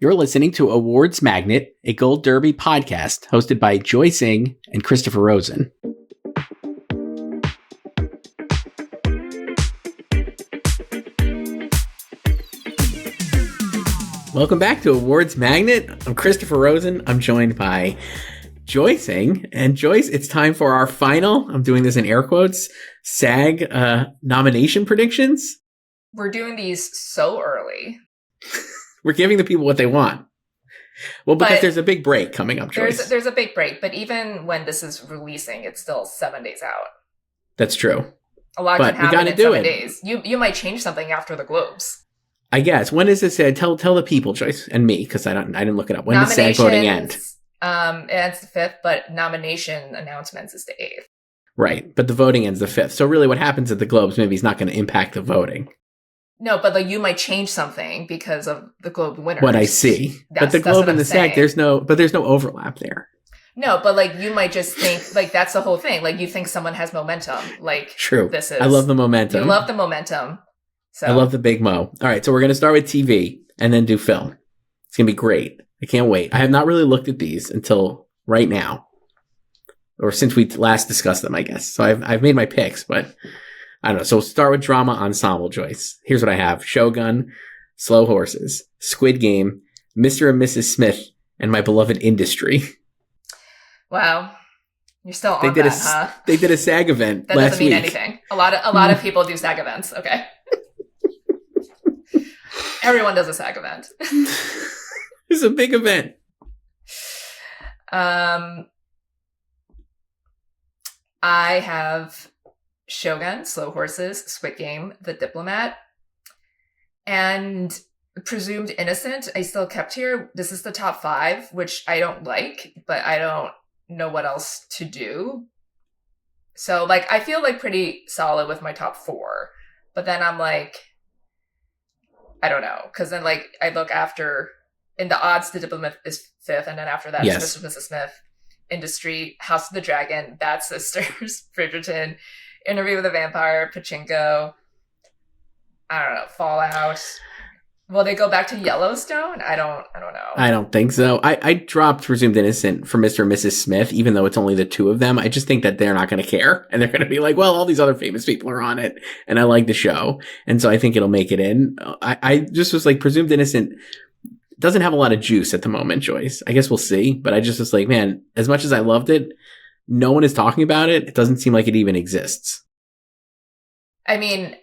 You're listening to Awards Magnet, a Gold Derby podcast hosted by Joyce and Christopher Rosen. Welcome back to Awards Magnet. I'm Christopher Rosen. I'm joined by Joyce. And Joyce, it's time for our final, I'm doing this in air quotes, SAG nomination predictions. We're doing these so early. We're giving the people what they want. Well, because there's a big break coming up, Joyce. There's a big break, but even when this is releasing, it's still 7 days out. That's true. A lot can happen in 7 days. You might change something after the Globes. I guess. When is this? Tell the people, Joyce, and me, because I didn't look it up. When does SAG voting end? It ends the 5th, but nomination announcements is the 8th. Right, but the voting ends the 5th. So really, what happens at the Globes maybe is not going to impact the voting. No, but you might change something because of the Globe winners. What I see, but the Globe and the SAG, there's no overlap there. No, but you might just think that's the whole thing. You think someone has momentum. True. This is. I love the momentum. You love the momentum. So. I love the big mo. All right, so we're going to start with TV and then do film. It's going to be great. I can't wait. I have not really looked at these until right now, or since we last discussed them, I guess. So I've made my picks, but I don't know. So we'll start with drama ensemble, Joyce. Here's what I have: Shogun, Slow Horses, Squid Game, Mr. and Mrs. Smith, and My Beloved Industry. Wow. You're still on that, huh? They did a SAG event last week. That doesn't mean anything. A lot of people do SAG events. Okay. Everyone does a SAG event. It's a big event. I have Shogun, Slow Horses, Squid Game, The Diplomat, and Presumed Innocent. I still kept here. This is the top 5, which I don't like, but I don't know what else to do. So, I feel pretty solid with my top 4, but then I'm I don't know, because then I look after, in the odds, The Diplomat is 5th, and then after that, yes. Mr. Mrs. Smith, Industry, House of the Dragon, Bad Sisters, Bridgerton, Interview with a Vampire, Pachinko, I don't know, Fallout. Will they go back to Yellowstone? I don't know. I don't think so. I dropped Presumed Innocent for Mr. and Mrs. Smith, even though it's only the 2 of them. I just think that they're not going to care. And they're going to be well, all these other famous people are on it. And I like the show. And so I think it'll make it in. I just was Presumed Innocent doesn't have a lot of juice at the moment, Joyce. I guess we'll see. But I just was man, as much as I loved it, no one is talking about it. It doesn't seem like it even exists. I mean,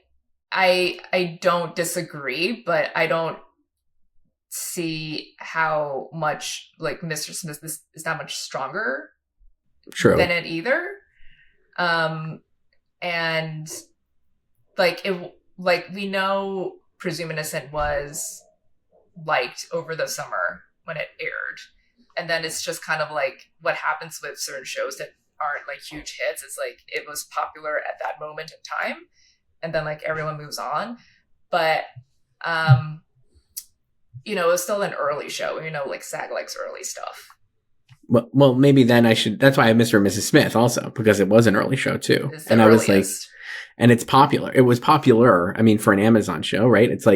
I don't disagree, but I don't see how much Mr. Smith is that much stronger than it either. And we know Presumed Innocent was liked over the summer when it aired, and then it's just kind of what happens with certain shows that aren't huge hits. It's it was popular at that moment in time, and then everyone moves on. But it was still an early show. SAG likes early stuff. Well, maybe then I should. That's why I have Mr. and Mrs. Smith also, because it was an early show too, and earliest. I was and it's popular. It was popular. I mean, for an Amazon show, right? It's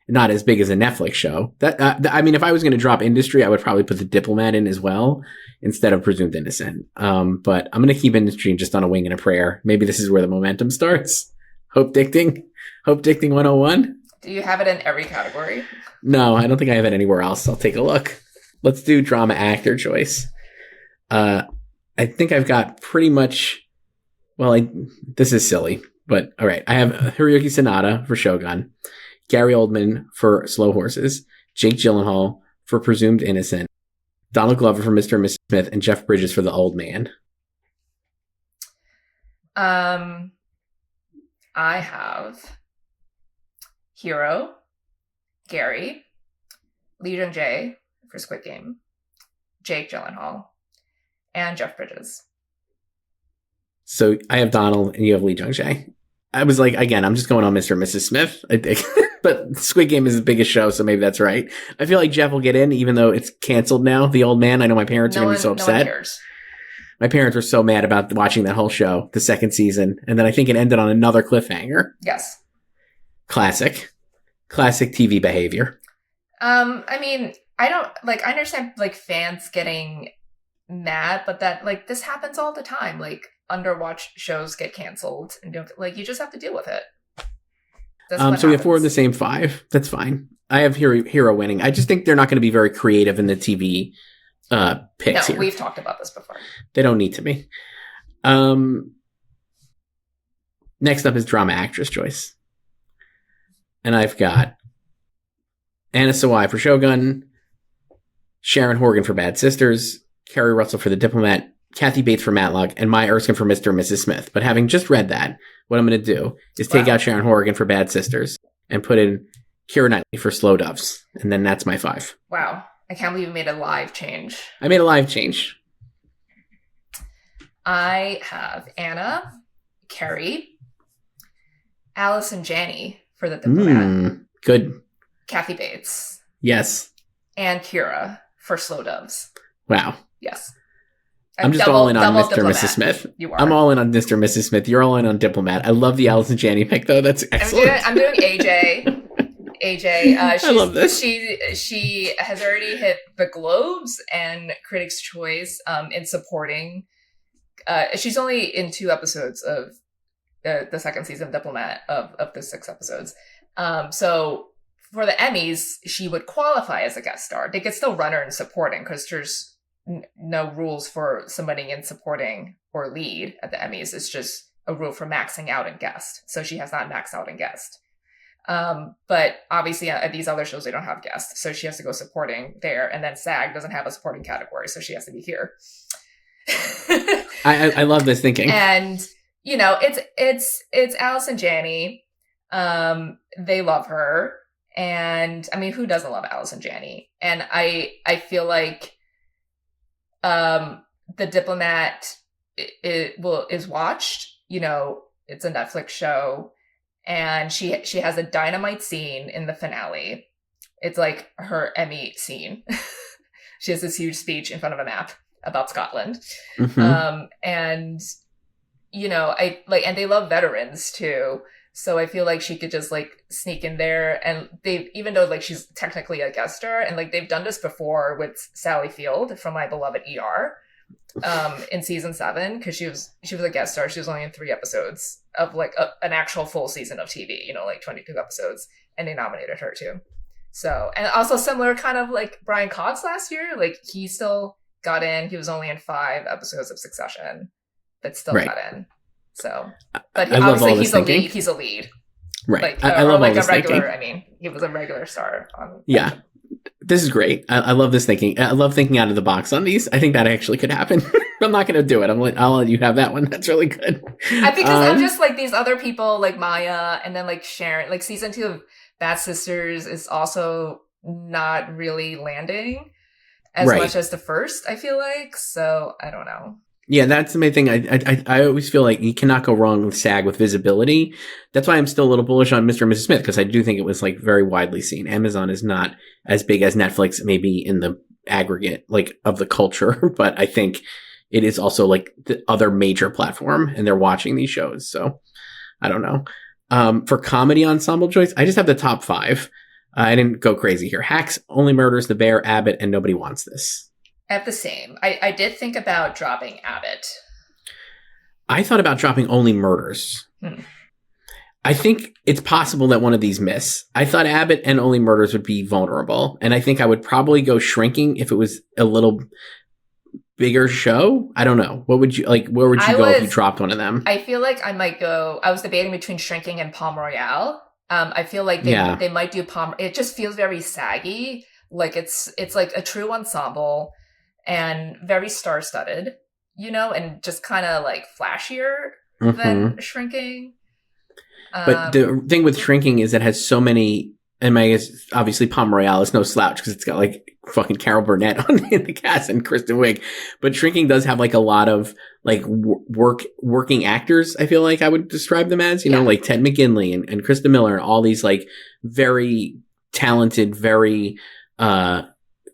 not as big as a Netflix show. That I mean, if I was going to drop Industry, I would probably put The Diplomat in as well instead of Presumed Innocent. But I'm going to keep Industry just on a wing and a prayer. Maybe this is where the momentum starts. Hope Dicting 101. Do you have it in every category? No, I don't think I have it anywhere else. I'll take a look. Let's do drama actor choice. I think I've got pretty much. Well, this is silly, but all right. I have Hiroyuki Sanada for Shogun, Gary Oldman for Slow Horses, Jake Gyllenhaal for Presumed Innocent, Donald Glover for Mr. and Mrs. Smith, and Jeff Bridges for The Old Man. I have Hiro, Gary, Lee Jung-jae for Squid Game, Jake Gyllenhaal, and Jeff Bridges. So I have Donald and you have Lee Jung-jae. I was again, I'm just going on Mr. and Mrs. Smith, I think. But Squid Game is the biggest show, so maybe that's right. I feel like Jeff will get in, even though it's canceled now. The Old Man. I know my parents are going to be so upset. No one cares. My parents were so mad about watching that whole show, the second season. And then I think it ended on another cliffhanger. Yes. Classic TV behavior. I mean, I don't like. I understand like fans getting mad, but that like this happens all the time. Like underwatched shows get canceled, and don't like you just have to deal with it. That's what So we have 4 of the happens. same 5. That's fine. I have Hero winning. I just think they're not going to be very creative in the TV picks No, here. we've talked about this before. They don't need to be. Next up is drama actress choice. And I've got Anna Sawai for Shogun, Sharon Horgan for Bad Sisters, Kerry Russell for The Diplomat, Kathy Bates for Matlock, and Maya Erskine for Mr. and Mrs. Smith. But having just read that, what I'm going to do is take out Sharon Horgan for Bad Sisters and put in Keira Knightley for Slow Doves. And then that's my 5. Wow. I can't believe you made a live change. I made a live change. I have Anna, Kerry, Allison Janney for The Diplomat. Good. Kathy Bates. Yes. And Keira for Slow Doves. Wow. Yes. I'm just all in on Mr. and Mrs. Smith. You are. I'm all in on Mr. and Mrs. Smith. You're all in on Diplomat. I love the Allison Janney pick, though. That's excellent. I'm doing AJ. AJ. I love this. She has already hit the Globes and Critics' Choice in supporting. She's only in 2 episodes of the second season of Diplomat of the 6 episodes. So for the Emmys, she would qualify as a guest star. They could still run her in supporting because there's no rules for somebody in supporting or lead at the Emmys. It's just a rule for maxing out in guest. So she has not maxed out in guest. But obviously at these other shows, they don't have guests. So she has to go supporting there. And then SAG doesn't have a supporting category. So she has to be here. I love this thinking. And, you know, it's Allison Janney. They love her. And I mean, who doesn't love Allison Janney? And I feel like The Diplomat is watched. You know, it's a Netflix show, and she has a dynamite scene in the finale. It's like her Emmy scene. She has this huge speech in front of a map about Scotland, and you know, and they love veterans too. So I feel like she could just like sneak in there, and even though like she's technically a guest star, and like they've done this before with Sally Field from My Beloved ER, in season 7, because she was a guest star. She was only in 3 episodes of like an actual full season of TV, you know, like 22 episodes, and they nominated her too. So, and also similar kind of like Brian Cox last year, like he still got in. He was only in 5 episodes of Succession, but still got in. So, but obviously he's a lead. He's a lead, right? Like, I love like all this a regular. thinking. I mean, he was a regular star on. Yeah, this is great. I love this thinking. I love thinking out of the box on these. I think that actually could happen. I'm not going to do it. I'll let you have that one. That's really good. I think because I'm just like these other people, like Maya, and then like Sharon. Like season 2 of Bad Sisters is also not really landing as much as the first. I feel like so. I don't know. Yeah, that's the main thing. I always feel like you cannot go wrong with SAG with visibility. That's why I'm still a little bullish on Mr. and Mrs. Smith, because I do think it was like very widely seen. Amazon is not as big as Netflix, maybe in the aggregate like of the culture, but I think it is also like the other major platform, and they're watching these shows. So I don't know. For comedy ensemble choice, I just have the top 5. I didn't go crazy here. Hacks, Only Murders, The Bear, Abbott, and Nobody Wants This. I have the same. I did think about dropping Abbott. I thought about dropping Only Murders. I think it's possible that one of these miss. I thought Abbott and Only Murders would be vulnerable, and I think I would probably go Shrinking if it was a little bigger show. I don't know. What would you like? Where would you go if you dropped one of them? I feel like I might go. I was debating between Shrinking and Palm Royale. I feel like they might do Palm. It just feels very saggy. Like it's like a true ensemble. And very star-studded, you know, and just kind of like flashier than Shrinking. But the thing with Shrinking is it has so many, and I guess obviously Palm Royale is no slouch because it's got like fucking Carol Burnett in the cast and Kristen Wiig. But Shrinking does have like a lot of like working actors. I feel like I would describe them as, you know, like Ted McGinley and Krista Miller and all these like very talented, very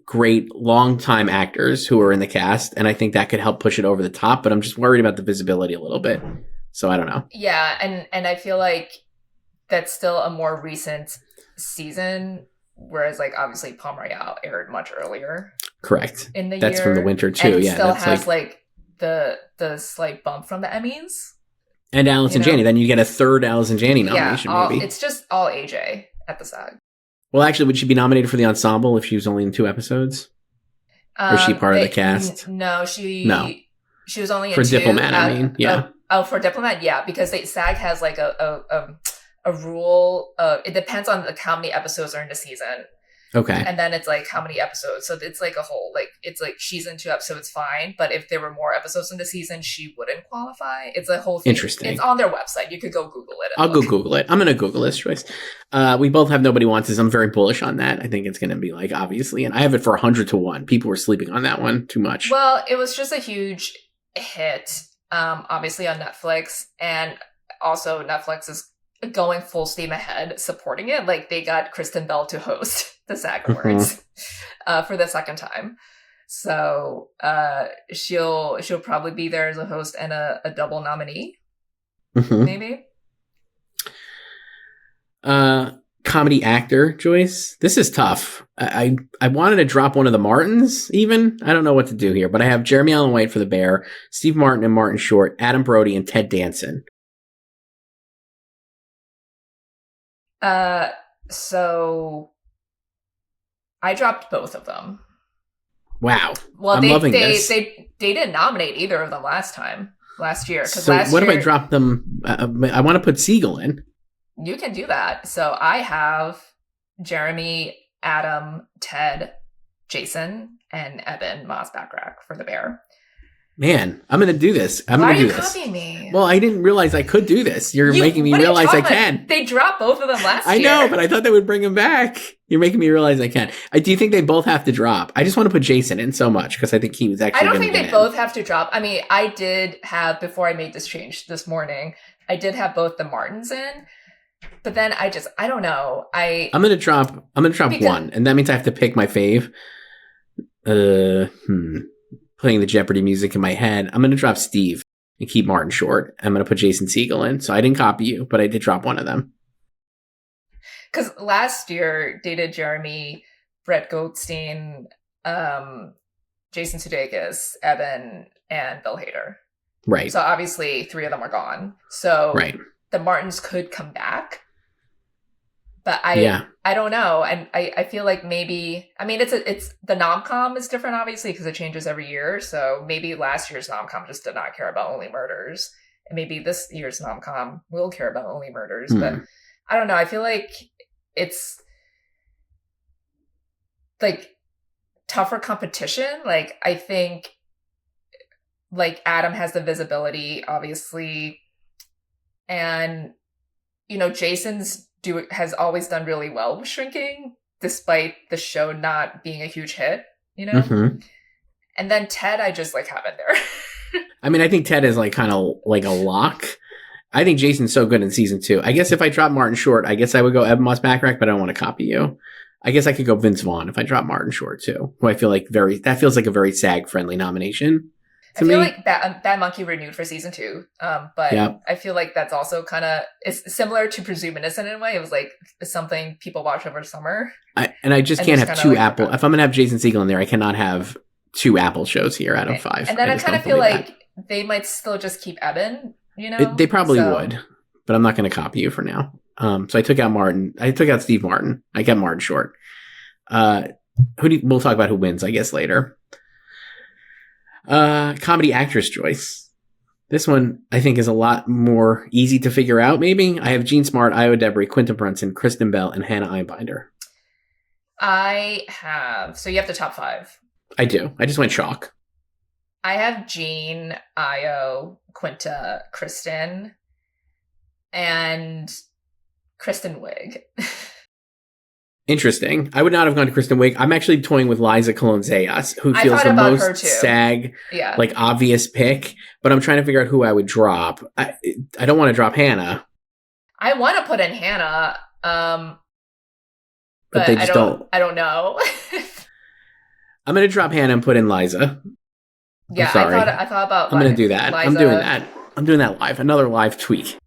great longtime actors who are in the cast, and I think that could help push it over the top, but I'm just worried about the visibility a little bit. So I don't know. Yeah, and I feel like that's still a more recent season whereas like obviously Palm Royale aired much earlier. Correct. In the that's year. From the winter too. And yeah, still that's has like the slight bump from the Emmys. And Allison Janney. Then you get a third Allison Janney nomination, maybe. It's just all AJ at the SAG. Well, actually, would she be nominated for the ensemble if she was only in 2 episodes? Or is she part of the cast? No, she was only in for 2. Diplomat. I mean, yeah. For Diplomat, yeah, because SAG has like a rule. It depends on like how many episodes are in the season. Okay. And then it's like how many episodes. So it's like a whole, like, it's like she's in 2 episodes, fine. But if there were more episodes in the season, she wouldn't qualify. It's a whole thing. Interesting. It's on their website. You could go Google it. I'll go Google it. I'm going to Google this, Joyce. We both have Nobody Wants Us. I'm very bullish on that. I think it's going to be like, obviously. And I have it for 100 to 1. People were sleeping on that one too much. Well, it was just a huge hit, obviously on Netflix. And also Netflix is going full steam ahead supporting it. Like they got Kristen Bell to host the SAG Awards for the second time. So she'll probably be there as a host and a double nominee. Maybe. Comedy actor, Joyce. This is tough. I wanted to drop one of the Martins even. I don't know what to do here, but I have Jeremy Allen White for The Bear, Steve Martin and Martin Short, Adam Brody and Ted Danson. So I dropped both of them. Wow. Well, I'm loving this. They didn't nominate either of them last year. So what if I drop them? I want to put Siegel in. You can do that. So I have Jeremy, Adam, Ted, Jason, and Eben Moss-Backrack for The Bear. Man, I'm going to do this. Why are you copying me? Well, I didn't realize I could do this. You're making me realize I can. They dropped both of them last year. I know, but I thought they would bring him back. You're making me realize I can. Do you think they both have to drop? I just want to put Jason in so much because I think he was actually. I don't think they both have to drop. I mean, I did have, before I made this change this morning, I did have both the Martins in. But then I don't know. I'm gonna drop one, and that means I have to pick my fave. Playing the Jeopardy music in my head. I'm gonna drop Steve and keep Martin Short. I'm gonna put Jason Siegel in. So I didn't copy you, but I did drop one of them. Because last year dated Jeremy, Brett Goldstein, Jason Sudeikis, Eben, and Bill Hader. Right. So obviously 3 of them are gone. So right. The Martins could come back, but I don't know, and I feel like maybe, I mean, it's the nom-com is different obviously because it changes every year. So maybe last year's nom-com just did not care about Only Murders, and maybe this year's nom-com will care about Only Murders. But I don't know. I feel like it's like tougher competition. Like I think like Adam has the visibility, obviously. And, you know, Jason's has always done really well with Shrinking, despite the show not being a huge hit, you know? Mm-hmm. And then Ted, I just like have in there. I mean, I think Ted is like kind of like a lock. I think Jason's so good in season 2. I guess if I drop Martin Short, I guess I would go Eben Moss-Backrack, but I don't want to copy you. I guess I could go Vince Vaughn if I drop Martin Short too, who I feel like that feels like a very SAG-friendly nomination. I feel like Bad Monkey renewed for season 2, but I feel like that's also kind of, it's similar to Presume Innocent in a way. It was like something people watch over summer. I just can't have 2 like Apple. If I'm going to have Jason Siegel in there, I cannot have 2 Apple shows here out of 5. And then I kind of feel like they might still just keep Eben, you know? They probably would, but I'm not going to copy you for now. So I took out Martin. I took out Steve Martin. I got Martin Short. We'll talk about who wins, I guess, later. Comedy actress choice. This one I think is a lot more easy to figure out. Maybe I have Jean Smart, Io Debris, Quinta Brunson, Kristen Bell, and Hannah Einbinder. I have. So you have the top 5. I do. I just went chalk. I have Jean, Io, Quinta, Kristen, and Kristen Wiig. Interesting. I would not have gone to Kristen Wiig. I'm actually toying with Liza Colon-Zayas, who feels the most SAG, like obvious pick. But I'm trying to figure out who I would drop. I don't want to drop Hannah. I want to put in Hannah, but they just don't. I don't know. I'm going to drop Hannah and put in Liza. Yeah, I thought about. I'm going to do that. Liza. I'm doing that. I'm doing that live. Another live tweak.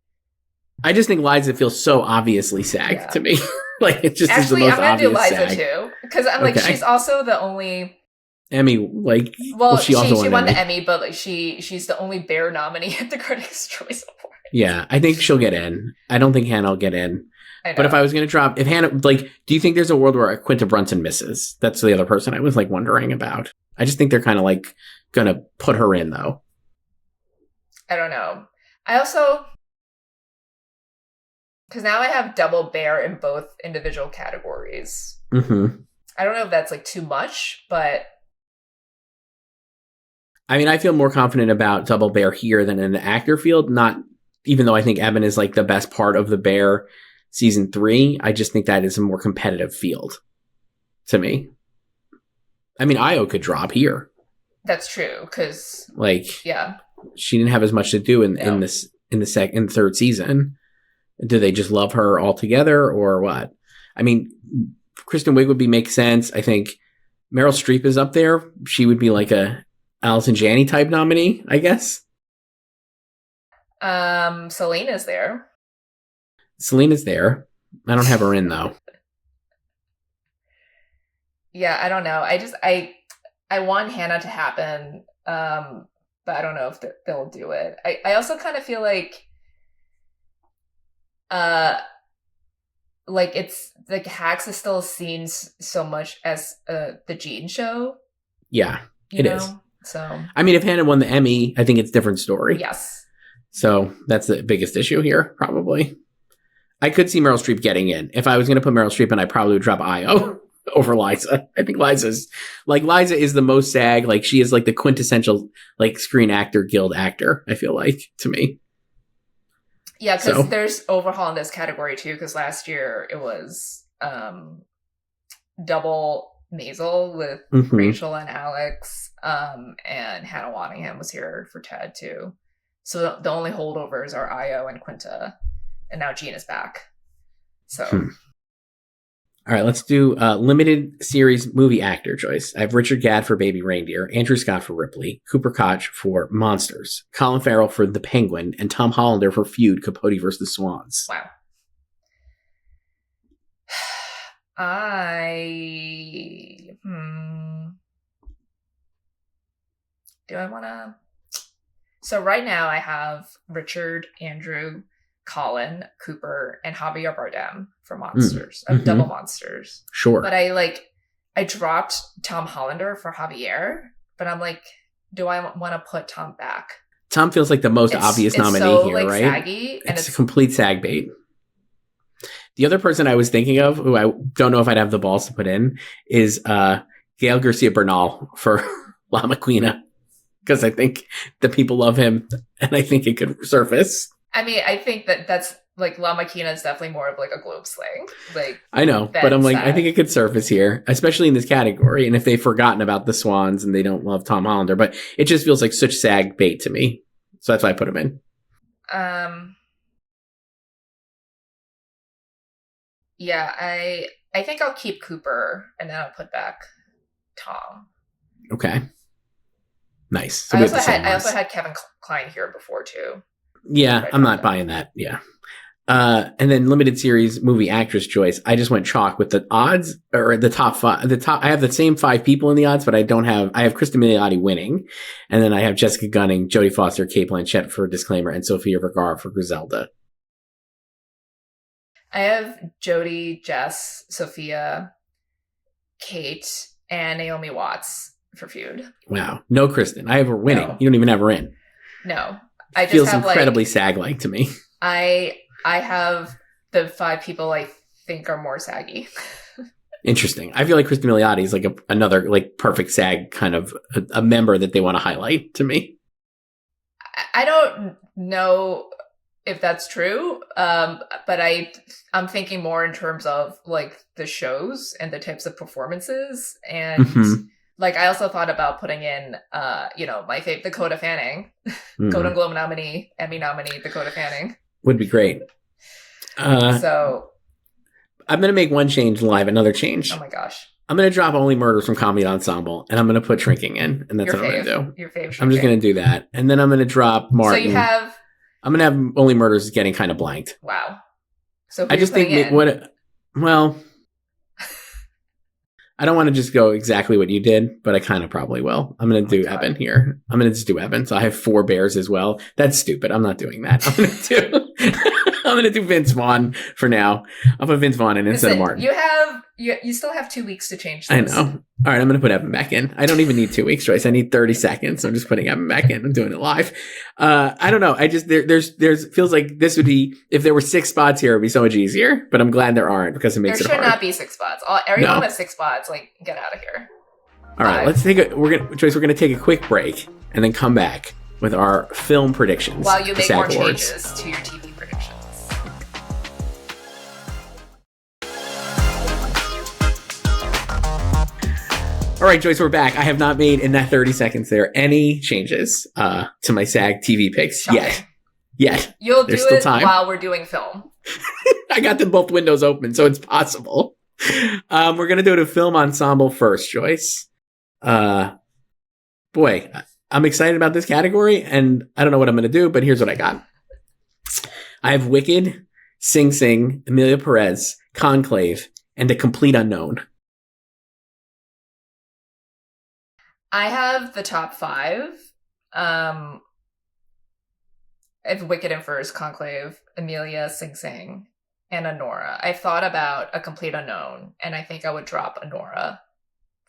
I just think Liza feels so obviously SAG to me. Like it just is the Actually, most I'm gonna do obvious Liza SAG. too, because I'm like, Okay. she's also the only Emmy, like, well, she also she won won an the Emmy. Emmy, but like she's the only Bear nominee at the Critics' Choice Award. Yeah, I think she'll get in. I don't think Hannah will get in. I know. But if I was going to drop, if Hannah, like, do you think there's a world where Quinta Brunson misses? That's the other person I was like wondering about. I just think they're kind of like going to put her in though. I don't know. I also, because now I have double Bear in both individual categories. Mm-hmm. I don't know if that's like too much, but I mean, I feel more confident about double Bear here than in the actor field. Not even though I think Evan is like the best part of the Bear season 3. I just think that is a more competitive field to me. I mean, Io could drop here. that's true because Like, yeah, she didn't have as much to do in the third season. Do they just love her altogether or what? I mean, Kristen Wiig would make sense. I think Meryl Streep is up there. She would be like a Allison Janney type nominee, I guess. Selena's there. Selena's there. I don't have her in though. Yeah, I don't know. I want Hannah to happen, but I don't know if they'll do it. I also kind of feel like it's like Hacks is still seen so much as the Gene show. Yeah, it is. So I mean, if Hannah won the Emmy, I think it's a different story. Yes. So that's the biggest issue here, probably. I could see Meryl Streep getting in. If I was going to put Meryl Streep in, I probably would drop Io over Liza. I think Liza is the most SAG. Like, she is like the quintessential like Screen Actor Guild actor, I feel like, to me. Yeah, because there's overhaul in this category too, because last year it was double Maisel with Rachel and Alex, and Hannah Waddingham was here for Ted too. So the only holdovers are Io and Quinta, and now Jean is back. So, all right, let's do limited series movie actor choice. I have Richard Gadd for Baby Reindeer, Andrew Scott for Ripley, Cooper Koch for Monsters, Colin Farrell for The Penguin, and Tom Hollander for Feud: Capote vs. the Swans. Wow. Do I want to? So right now I have Richard, Andrew, Colin, Cooper, and Javier Bardem for Monsters. Double Monsters. Sure. But I dropped Tom Hollander for Javier, but I'm like, do I want to put Tom back? Tom feels like the most obvious nominee so, here, like, right? Saggy, and it's a complete SAG bait. The other person I was thinking of, who I don't know if I'd have the balls to put in, is Gael Garcia Bernal for La Maquina. Because I think the people love him, and I think it could surface. I mean, I think that's like La Maquina is definitely more of like a globe slang. Like, I know, but I'm like, I think it could surface here, especially in this category. And if they've forgotten about the Swans and they don't love Tom Hollander, but it just feels like such SAG bait to me. So that's why I put him in. Yeah, I think I'll keep Cooper and then I'll put back Tom. Okay. Nice. So I also had Kevin Kline here before too. Yeah, I'm not buying that. Yeah. And then limited series movie actress choice. I just went chalk with the odds, or the top five. I have the same 5 people in the odds, but I have Kristen Milioti winning. And then I have Jessica Gunning, Jodie Foster, Cate Blanchett for Disclaimer, and Sofia Vergara for Griselda. I have Jodie, Jess, Sophia, Kate, and Naomi Watts for Feud. Wow. No Kristen. I have her winning. No. You don't even have her in. No. I just feels have incredibly SAG-like to me. I have the 5 people I think are more saggy. Interesting. I feel like Kristen Milioti is like another like perfect SAG kind of a member that they want to highlight to me. I don't know if that's true, but I'm thinking more in terms of like the shows and the types of performances, and like I also thought about putting in my fave Dakota Fanning, Golden Globe nominee, Emmy nominee Dakota Fanning would be great. So I'm gonna make one change live, another change. Oh my gosh. I'm gonna drop Only Murders from Comedy Ensemble, and I'm gonna put Shrinking in, and that's what I'm gonna do. Your fave. I'm just gonna do that, and then I'm gonna drop Martin. So you have. I'm gonna have Only Murders getting kind of blanked. Wow. So I just think Well, I don't want to just go exactly what you did, but I kind of probably will. I'm going to do Evan here. I'm going to just do Evan. So I have 4 bears as well. That's stupid. I'm not doing that. I'm going to do Vince Vaughn for now. I'll put Vince Vaughn in instead of Martin. You still have 2 weeks to change this. I know. All right, I'm going to put Evan back in. I don't even need 2 weeks, Joyce. I need 30 seconds. So I'm just putting Evan back in. I'm doing it live. I don't know. I just there's feels like this would be, if there were 6 spots here, it would be so much easier. But I'm glad there aren't, because it makes it hard. There should not be 6 spots. Everyone has 6 spots. Like, get out of here. All right, let's take Joyce, we're gonna take a quick break and then come back with our film predictions. While you make more changes to your TV predictions. All right, Joyce, we're back. I have not made, in that 30 seconds there, any changes to my SAG TV picks yet. You'll do it while we're doing film. I got them both windows open, so it's possible. We're going to do the film ensemble first, Joyce. Boy, I'm excited about this category, and I don't know what I'm going to do, but here's what I got. I have Wicked, Sing Sing, Emilia Perez, Conclave, and A Complete Unknown. I have the top 5. I have Wicked in first, Conclave, Emilia, Sing Sing, and Anora. I thought about A Complete Unknown, and I think I would drop Anora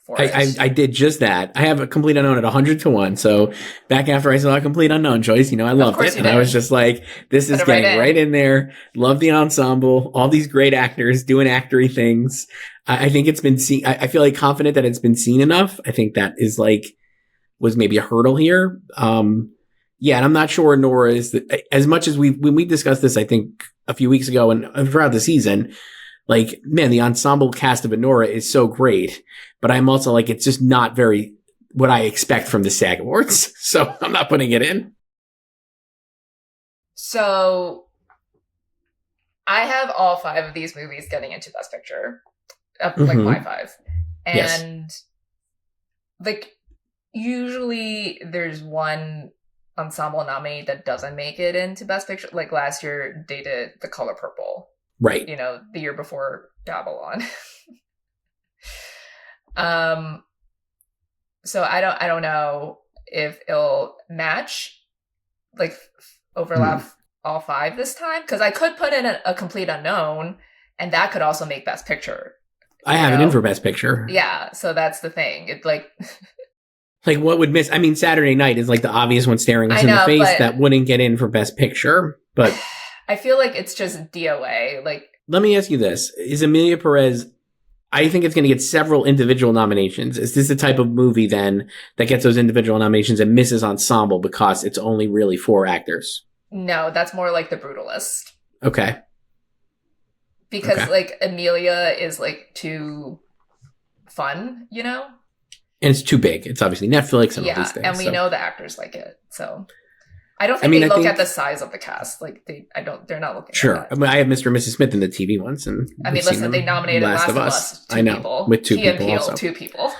for it. I did just that. I have A Complete Unknown at 100 to 1. So back after I saw A Complete Unknown, Joyce, I loved it. And I was just like, this is getting right in there. Love the ensemble. All these great actors doing actory things. I think it's been seen. I feel like confident that it's been seen enough. I think that is was maybe a hurdle here. Yeah, and I'm not sure Nora is as much as when we discussed this, I think a few weeks ago and throughout the season, man, the ensemble cast of Nora is so great, but I'm also it's just not very what I expect from the SAG Awards. So I'm not putting it in. So I have all 5 of these movies getting into Best Picture. My 5. And usually there's one ensemble nominee that doesn't make it into Best Picture. Like last year they did The Color Purple. Right. The year before Babylon. So I don't know if it'll match, overlap all 5 this time, because I could put in a Complete Unknown, and that could also make Best Picture. I have it in for Best Picture. Yeah, so that's the thing. It's what would miss? I mean, Saturday Night is the obvious one staring us in the face that wouldn't get in for Best Picture, but I feel like it's just DOA. Let me ask you this: is Emilia Perez? I think it's going to get several individual nominations. Is this the type of movie then that gets those individual nominations and misses ensemble because it's only really 4 actors? No, that's more like The Brutalist. Okay. Because Emilia is too fun, And it's too big. It's obviously Netflix and all these things. And we know the actors like it. So I don't think they look at the size of the cast. They're not looking at that. I have Mr. and Mrs. Smith in the TV ones, and listen, they nominated Last of Us. 2 people. With 2 people also. 2 people.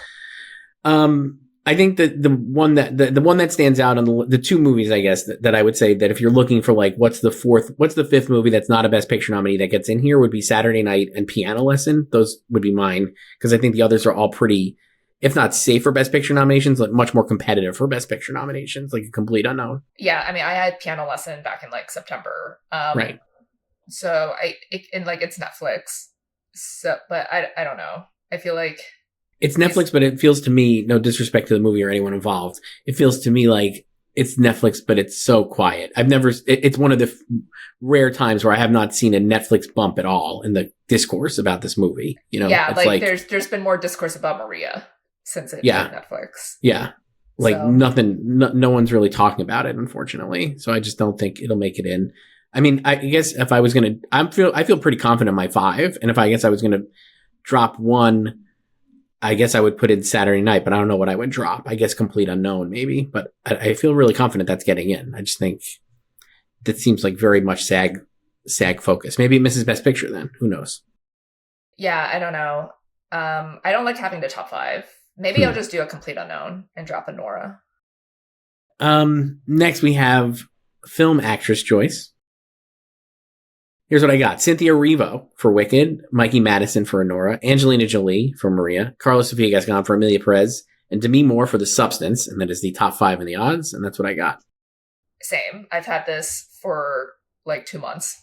I think that the one that stands out on the 2 movies, I guess, that I would say that if you're looking for what's the 5th movie that's not a Best Picture nominee that gets in here, would be Saturday Night and Piano Lesson. Those would be mine, because I think the others are all pretty, if not safe for Best Picture nominations, much more competitive for Best Picture nominations, A Complete Unknown. Yeah, I had Piano Lesson back in September. Right. So it's Netflix. So, but I don't know. I feel like it's Netflix, but it feels to me, no disrespect to the movie or anyone involved, it feels to me like it's Netflix, but it's so quiet. It's one of the rare times where I have not seen a Netflix bump at all in the discourse about this movie. Yeah, there's been more discourse about Maria since it hit Netflix. Yeah. Nothing, no one's really talking about it, unfortunately. So I just don't think it'll make it in. I mean, I guess if I was going to, I feel pretty confident in my 5. And if I guess I was going to drop one, I guess I would put in Saturday Night, but I don't know what I would drop. I guess Complete Unknown, maybe. But I feel really confident that's getting in. I just think that seems very much SAG focus. Maybe it misses Best Picture then. Who knows? Yeah, I don't know. I don't like having the top 5. Maybe I'll just do A Complete Unknown and drop Anora. Next we have film actress Joyce. Here's what I got. Cynthia Erivo for Wicked, Mikey Madison for Honora, Angelina Jolie for Maria, Carlos Sofia Gascon for Amelia Perez, and Demi Moore for The Substance, and that is the top 5 in the odds, and that's what I got. Same. I've had this for like 2 months.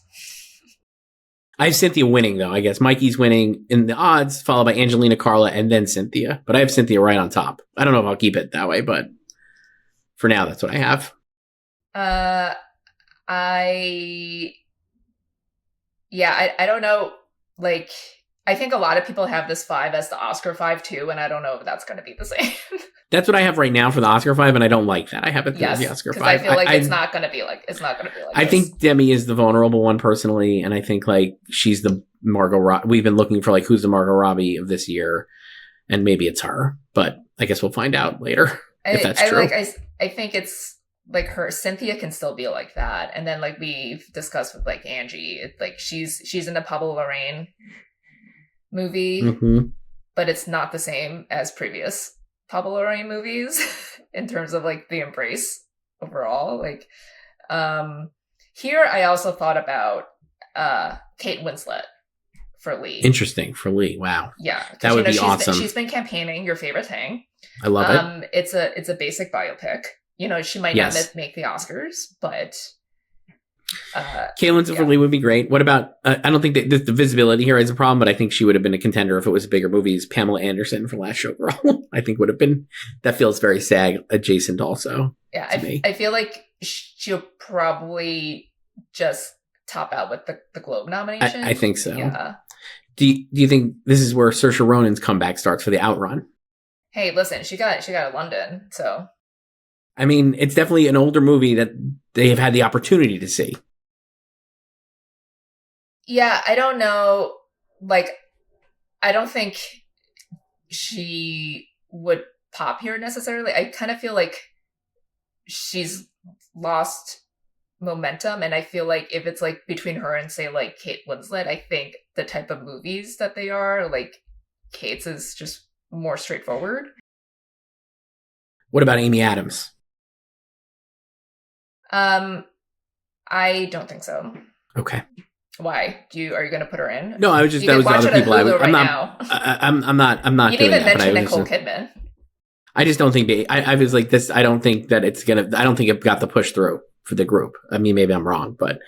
I have Cynthia winning, though, I guess. Mikey's winning in the odds, followed by Angelina, Carla, and then Cynthia. But I have Cynthia right on top. I don't know if I'll keep it that way, but for now, that's what I have. I don't know. Like, I think a lot of people have this 5 as the Oscar 5 too, and I don't know if that's going to be the same. That's what I have right now for the Oscar 5, and I don't like that. I have it as the Oscar 5. I feel like it's not going to be like I think Demi is the vulnerable one personally, and I think like she's the Margot Robbie. We've been looking for like who's the Margot Robbie of this year, and maybe it's her, but I guess we'll find out later if that's true. I think it's like her. Cynthia can still be like that, and then like we've discussed with like Angie, it's like she's in the Pablo Larraín movie, but it's not the same as previous Pablo Larraín movies in terms of like the embrace overall. Like here I also thought about Kate Winslet for Lee. Interesting, for Lee. Wow. Yeah. That would be awesome. She's been campaigning Your Favorite Thing. I love it. It's a basic biopic. You know, she might not make the Oscars, but Kate Winslet for Lee would be great. What about, I don't think that the visibility here is a problem, but I think she would have been a contender if it was a bigger movie. Pamela Anderson for Last Showgirl. I think would have been, that feels very SAG adjacent also. Yeah, I feel like she'll probably just top out with the Globe nomination. I think so. Yeah. Do you think this is where Saoirse Ronan's comeback starts for The Outrun? Hey, listen, she got a London, so. I mean, it's definitely an older movie that they have had the opportunity to see. Yeah, I don't know. Like, I don't think she would pop here necessarily. I kind of feel like she's lost momentum, and I feel like if it's like between her and say like Kate Winslet, I think the type of movies that they are, like Kate's is just more straightforward. What about Amy Adams? I don't think so. Okay. Why? Are you going to put her in? No, I was just, that was the other people I'm not you doing didn't that. mention Nicole Kidman. I just don't think I was like this. I don't think that I don't think it got the push through for the group. I mean, maybe I'm wrong, but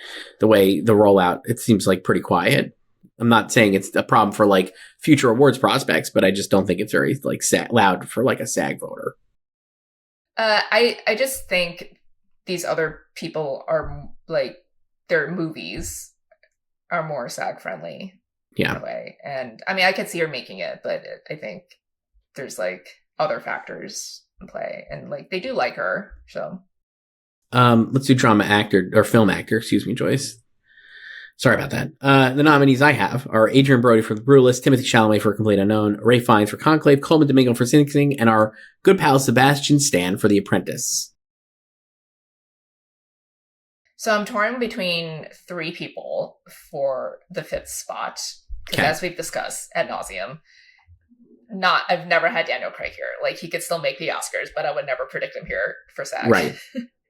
the way the rollout, it seems like pretty quiet. I'm not saying it's a problem for like future awards prospects, but I just don't think it's very like loud for like a SAG voter. I just think these other people are like, their movies are more SAG friendly. Yeah. In a way. And I mean, I could see her making it, but I think there's like other factors in play, and like they do like her. So let's do drama actor or film actor, excuse me, Joyce. Sorry about that. The nominees I have are Adrian Brody for The Brutalist, Timothée Chalamet for Complete Unknown, Ray Fiennes for Conclave, Coleman Domingo for Sing Sing, and our good pal Sebastian Stan for The Apprentice. So I'm torn between 3 people for the 5th spot, because as we've discussed ad nauseum, I've never had Daniel Craig here. Like, he could still make the Oscars, but I would never predict him here for SAG. Right.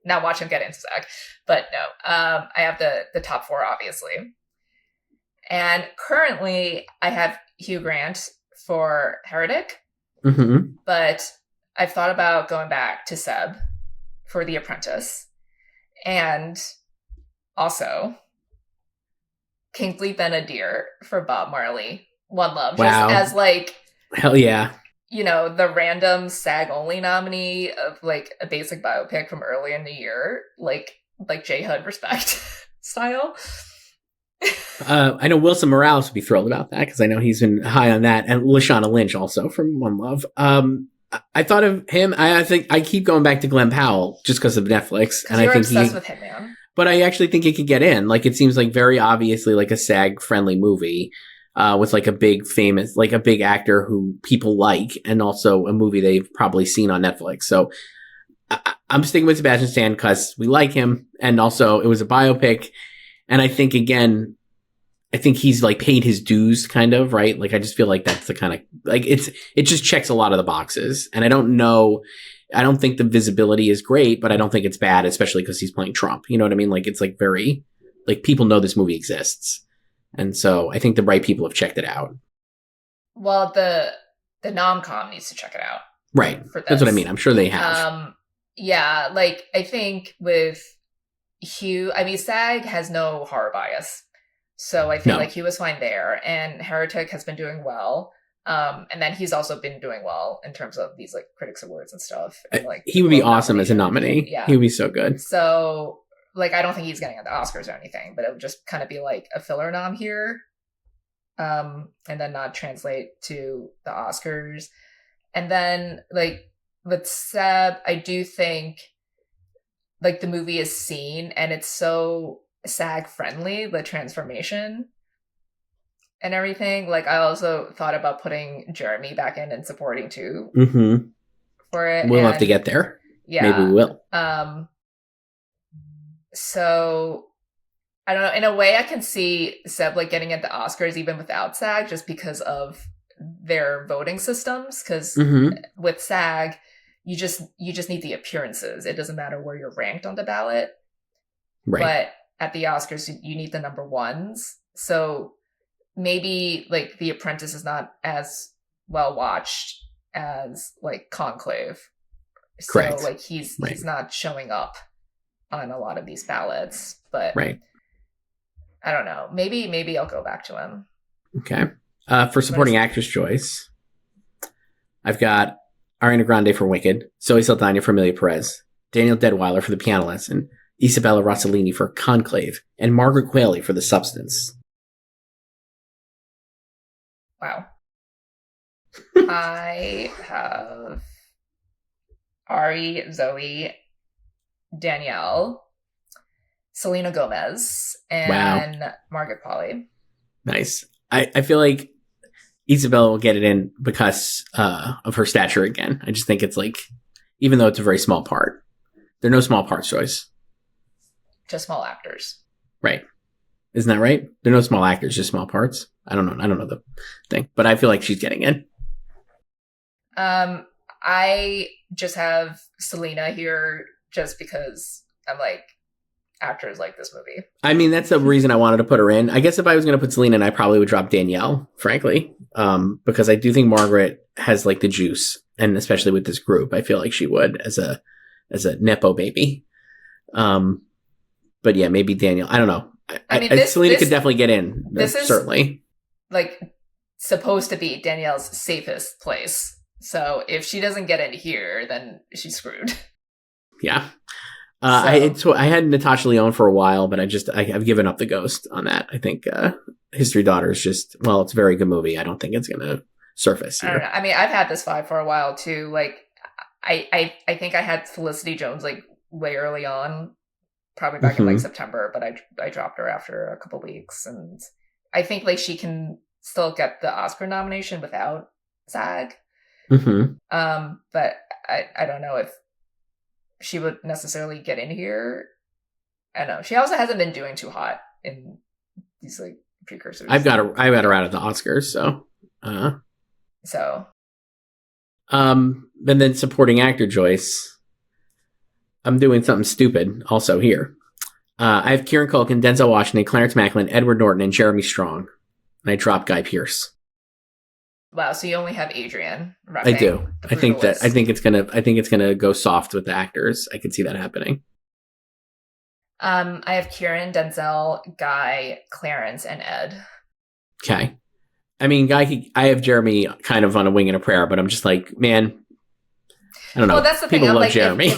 Now watch him get into SAG. But no, I have the top 4, obviously. And currently, I have Hugh Grant for Heretic. Mm-hmm. But I've thought about going back to Seb for The Apprentice. And also Kingsley Ben-Adir for Bob Marley, One Love. Wow. Just as like... Hell yeah. You know, the random SAG-only nominee of, like, a basic biopic from earlier in the year. Like J. Hud respect style. I know Wilson Morales would be thrilled about that, because I know he's been high on that. And Lashana Lynch also from One Love. I thought of him. I think I keep going back to Glenn Powell just because of Netflix. And I think obsessed with him, man. But I actually think it could get in. Like, it seems like very obviously like a SAG-friendly movie. With like a big famous, like a big actor who people like, and also a movie they've probably seen on Netflix. So I'm sticking with Sebastian Stan because we like him, and also it was a biopic. And I think he's like paid his dues, kind of, right? Like, I just feel like that's the kind of, like, it just checks a lot of the boxes. And I don't think the visibility is great, but I don't think it's bad, especially because he's playing Trump. You know what I mean? Like, it's like very like people know this movie exists. And so I think the right people have checked it out. Well, the nom-com needs to check it out. Right. That's what I mean. I'm sure they have. Yeah, like I think with Hugh, I mean, SAG has no horror bias. So I feel like he was fine there. And Heretic has been doing well. And then he's also been doing well in terms of these like Critics Awards and stuff. And, like he would be awesome as a nominee. Yeah. He would be so good. So like I don't think he's getting the Oscars or anything, but it would just kind of be like a filler nom here. And then not translate to the Oscars. And then like with Seb, I do think like the movie is seen and it's so SAG friendly, the transformation and everything. Like I also thought about putting Jeremy back in and supporting too for it. We'll have to get there. Yeah. Maybe we will. So I don't know. In a way I can see Seb like getting at the Oscars even without SAG just because of their voting systems. Because with SAG, you just need the appearances. It doesn't matter where you're ranked on the ballot. Right. But at the Oscars, you need the number ones. So maybe like The Apprentice is not as well watched as like Conclave. Correct. So like he's not showing up on a lot of these ballots. But I don't know. Maybe I'll go back to him. Okay. For supporting actress choice, I've got Ariana Grande for Wicked, Zoe Saldana for Amelia Perez, Daniel Deadwyler for The Piano Lesson, Isabella Rossellini for Conclave, and Margaret Qualley for The Substance. Wow. I have Ari, Zoe, Danielle, Selena Gomez, and Margaret Qualley. Nice. I feel like Isabella will get it in because of her stature again. I just think it's like, even though it's a very small part, there are no small parts, Joyce. Just small actors. Right. Isn't that right? There are no small actors, just small parts. I don't know the thing, but I feel like she's getting in. I just have Selena here just because I'm like, actors like this movie. I mean, that's the reason I wanted to put her in. I guess if I was going to put Selena in, I probably would drop Danielle, frankly, because I do think Margaret has like the juice, and especially with this group, I feel like she would as a nepo baby. But yeah, maybe Danielle. I don't know. I mean, Selena could definitely get in. This is certainly like supposed to be Danielle's safest place. So if she doesn't get in here, then she's screwed. Yeah. I had Natasha Lyonne for a while, but I've given up the ghost on that. I think History Daughter is just, well, it's a very good movie. I don't think it's going to surface here. I don't know. I mean, I've had this vibe for a while too. Like, I think I had Felicity Jones like way early on, probably back in like September, but I dropped her after a couple weeks, and I think like she can still get the Oscar nomination without SAG. But I don't know if she would necessarily get in here. I don't know. She also hasn't been doing too hot in these like precursors. I've got her out at the Oscars, so. And then supporting actor Joyce. I'm doing something stupid also here. I have Kieran Culkin, Denzel Washington, Clarence Macklin, Edward Norton, and Jeremy Strong. And I dropped Guy Pearce. Wow, so you only have Adrian. I do. I think it's gonna go soft with the actors. I could see that happening. I have Kieran, Denzel, Guy, Clarence, and Ed. Okay. I mean, Guy. I have Jeremy kind of on a wing and a prayer, but I'm just like, man, I don't know. Well, that's the thing. People I'm love like, Jeremy.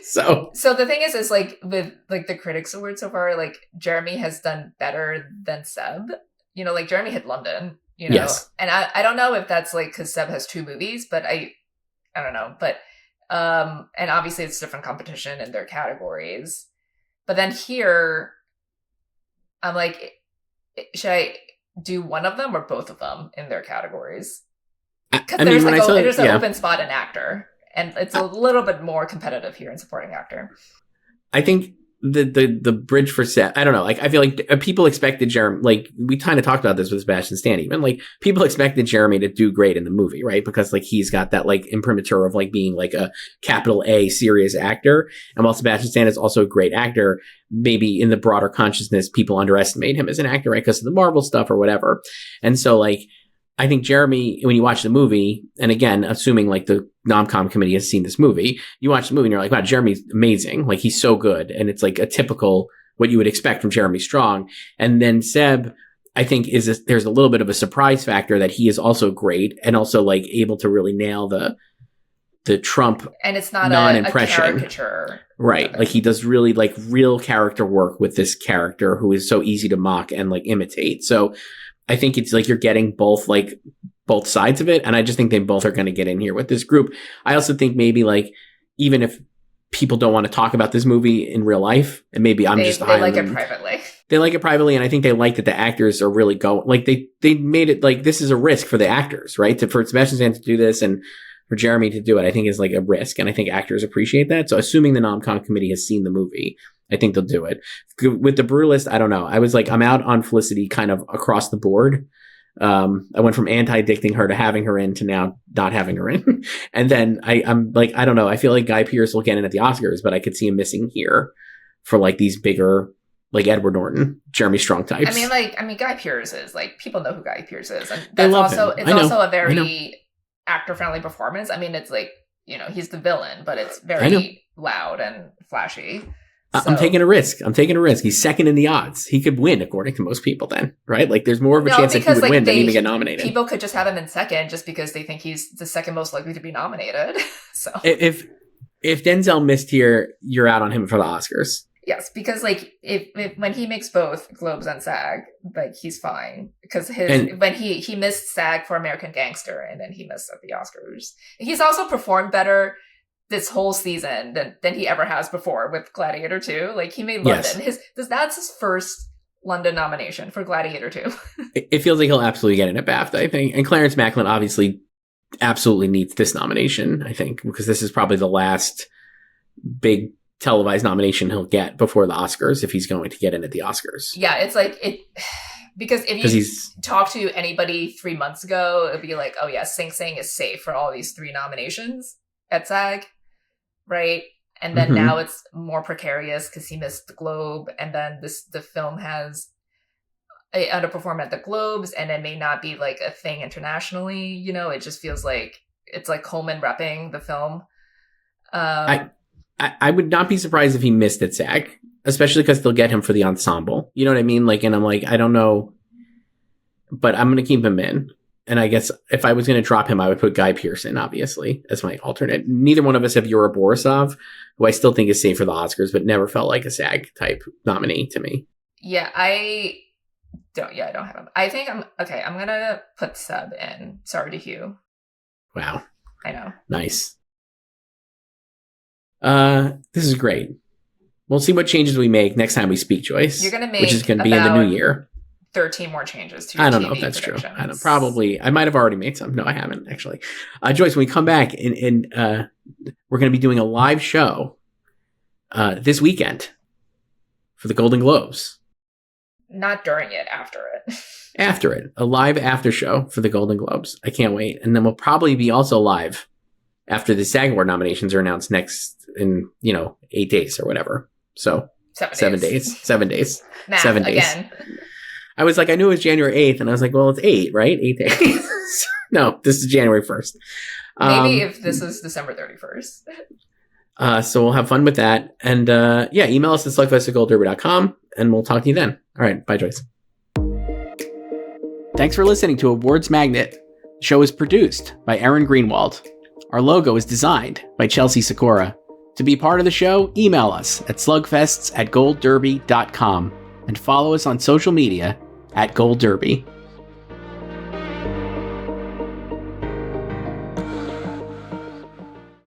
So the thing is like with like the Critics Awards so far, like Jeremy has done better than Seb. You know, like Jeremy hit London. You know, yes. And I don't know if that's like because Seb has 2 movies, but I don't know. But and obviously it's different competition in their categories. But then here, I'm like, should I do one of them or both of them in their categories? Because there's an open spot in actor, and it's a little bit more competitive here in supporting actor. I think the bridge for Seb, I don't know. Like, I feel like people expected Jeremy, like, we kind of talked about this with Sebastian Stan, even, like, people expected Jeremy to do great in the movie, right? Because, like, he's got that, like, imprimatur of, like, being, like, a capital A serious actor. And while Sebastian Stan is also a great actor, maybe in the broader consciousness, people underestimate him as an actor, right? Because of the Marvel stuff or whatever. And so, like, I think Jeremy, when you watch the movie, and again, assuming like the Nomcom committee has seen this movie, you watch the movie and you're like, wow, Jeremy's amazing. Like, he's so good. And it's like a typical, what you would expect from Jeremy Strong. And then Seb, I think there's a little bit of a surprise factor that he is also great and also like able to really nail the Trump and it's not non-impression. a caricature. Right. Like, he does really like real character work with this character who is so easy to mock and like imitate. So I think it's like you're getting both sides of it. And I just think they both are going to get in here with this group. I also think maybe like, even if people don't want to talk about this movie in real life, and maybe they like it privately. They like it privately. And I think they like that the actors are really going, like they made it like, this is a risk for the actors, right? For Sebastian Stan to do this and for Jeremy to do it, I think is like a risk. And I think actors appreciate that. So assuming the Nomcom committee has seen the movie, I think they'll do it. With the Brewlist, I don't know. I was like, I'm out on Felicity kind of across the board. I went from anti-dicting her to having her in to now not having her in. And then I'm like, I don't know. I feel like Guy Pearce will get in at the Oscars, but I could see him missing here for like these bigger, like Edward Norton, Jeremy Strong types. I mean, Guy Pearce is like, people know who Guy Pearce is. And that's also a very actor-friendly performance. I mean, it's like, you know, he's the villain, but it's very loud and flashy. So. I'm taking a risk. He's second in the odds. He could win, according to most people then, right? Like, there's more of a chance that he would win than even get nominated. People could just have him in second just because they think he's the second most likely to be nominated. So if Denzel missed here, you're out on him for the Oscars. Yes, because like if when he makes both Globes and SAG, like he's fine. Because when he missed SAG for American Gangster and then he missed at the Oscars. He's also performed better this whole season than he ever has before with Gladiator 2. Like, he made London. Yes. That's his first London nomination for Gladiator 2. It feels like he'll absolutely get in at BAFTA, I think. And Clarence Macklin obviously absolutely needs this nomination, I think, because this is probably the last big televised nomination he'll get before the Oscars if he's going to get in at the Oscars. Yeah, it's like it because if you talk to anybody 3 months ago, it'd be like, oh yeah, Sing Sing is safe for all these 3 nominations at SAG. Right. And then now it's more precarious because he missed the Globe. And then the film has underperformed at the Globes and it may not be like a thing internationally. You know, it just feels like it's like Coleman repping the film. I would not be surprised if he missed at SAG, especially because they'll get him for the ensemble. You know what I mean? Like, and I'm like, I don't know, but I'm going to keep him in. And I guess if I was going to drop him, I would put Guy Pearce in, obviously, as my alternate. Neither one of us have Yura Borisov, who I still think is safe for the Oscars, but never felt like a SAG type nominee to me. Yeah, I don't have him. I think I'm going to put Seb in. Sorry to Hugh. Wow. I know. Nice. This is great. We'll see what changes we make next time we speak, Joyce. You're going to make, which is going to be in the new year. 13 more changes to your I don't TV know if that's true. predictions. I don't, probably. I might have already made some. No, I haven't, actually. Joyce, when we come back, we're going to be doing a live show this weekend for the Golden Globes. Not during it, after it. After it. A live after show for the Golden Globes. I can't wait. And then we'll probably be also live after the SAG Award nominations are announced next in, 8 days or whatever. So 7 days. 7 days. Math 7 days. Again. I was like, I knew it was January 8th, and I was like, well, it's 8, right? 8 days. No, this is January 1st. Maybe if this is December 31st. So we'll have fun with that. And email us at slugfest@goldderby.com, and we'll talk to you then. All right, bye, Joyce. Thanks for listening to Awards Magnet. The show is produced by Aaron Greenwald. Our logo is designed by Chelsea Sikora. To be part of the show, email us at slugfests@goldderby.com and follow us on social media @goldderby.